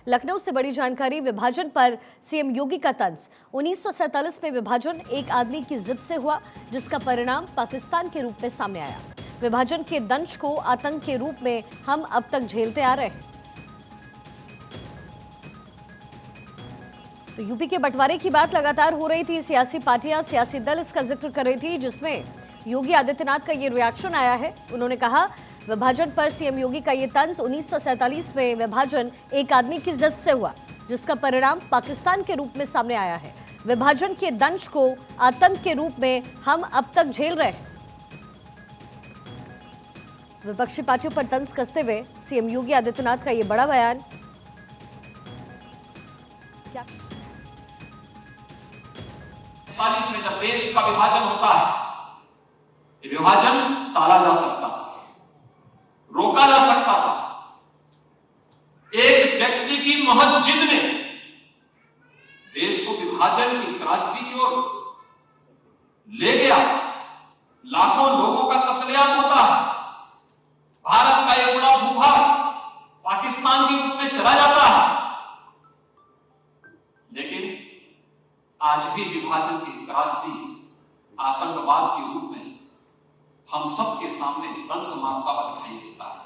लखनऊ से बड़ी जानकारी। विभाजन पर सीएम योगी का तंज। 1947 में विभाजन एक आदमी की जिद से हुआ, जिसका परिणाम पाकिस्तान के रूप में सामने आया। विभाजन के दंश को आतंक के रूप में हम अब तक झेलते आ रहे हैं। तो यूपी के बंटवारे की बात लगातार हो रही थी। सियासी पार्टियां, सियासी दल इसका जिक्र कर रही थी, जिसमें योगी आदित्यनाथ का ये रिएक्शन आया है। उन्होंने कहा, विभाजन पर सीएम योगी का ये तंज। 1947 में विभाजन एक आदमी की जिद से हुआ, जिसका परिणाम पाकिस्तान के रूप में सामने आया है। विभाजन के दंश को आतंक के रूप में हम अब तक झेल रहे हैं। विपक्षी पार्टियों पर तंज कसते हुए सीएम योगी आदित्यनाथ का ये बड़ा बयान। क्या 1947 में जब देश का विभाजन होता है, ये विभाजन टाला जा सकता था, रोका जा सकता था। एक व्यक्ति की महज जिद ने देश को विभाजन की त्रासदी की ओर ले गया। लाखों लोगों का कत्लेआम होता है। भारत का एक बड़ा भूभाग पाकिस्तान के रूप में चला जाता है। लेकिन आज भी विभाजन की त्रासदी आतंकवाद के रूप में हम सबके सामने दंश मारता हुआ दिखाई देता है।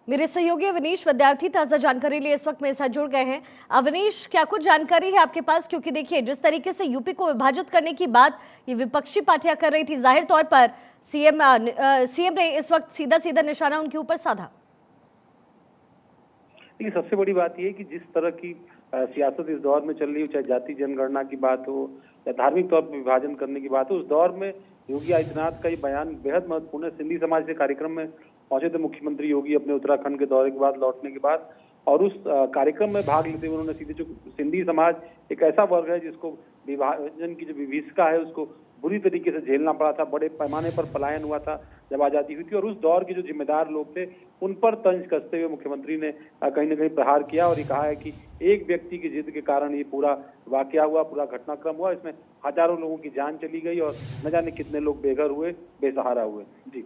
मेरे सहयोगी अवनीश विद्यार्थी ताजा जानकारी लिए इस वक्त मेरे साथ जुड़ गए हैं। अवनीश, क्या कुछ जानकारी है आपके पास? क्योंकि देखिए, जिस तरीके से यूपी को विभाजित करने की बात ये विपक्षी पार्टियां कर रही थी, जाहिर तौर पर सीएम ने इस वक्त सीधा सीधा निशाना उनके ऊपर साधा। सबसे बड़ी बात यह है कि जिस तरह की सियासत इस दौर में चल रही हो, चाहे जाति जनगणना की बात हो या धार्मिक तौर पर विभाजन करने की बात हो, उस दौर में योगी आदित्यनाथ का ये बयान बेहद महत्वपूर्ण है। सिंधी समाज के कार्यक्रम में पहुंचे थे मुख्यमंत्री योगी अपने उत्तराखंड के दौरे के बाद लौटने के बाद, और उस कार्यक्रम में भाग लेते हुए उन्होंने सीधे, जो सिंधी समाज एक ऐसा वर्ग है जिसको विभाजन की जो विभीषिका है उसको बुरी तरीके से झेलना पड़ा था, बड़े पैमाने पर पलायन हुआ था जब आजादी हुई थी, और उस दौर के जो जिम्मेदार लोग थे उन पर तंज कसते हुए मुख्यमंत्री ने कहीं न कहीं प्रहार किया और ये कहा है कि एक व्यक्ति की जिद के कारण ये पूरा वाकया हुआ, पूरा घटनाक्रम हुआ। इसमें हजारों लोगों की जान चली गई और न जाने कितने लोग बेघर हुए, बेसहारा हुए। जी।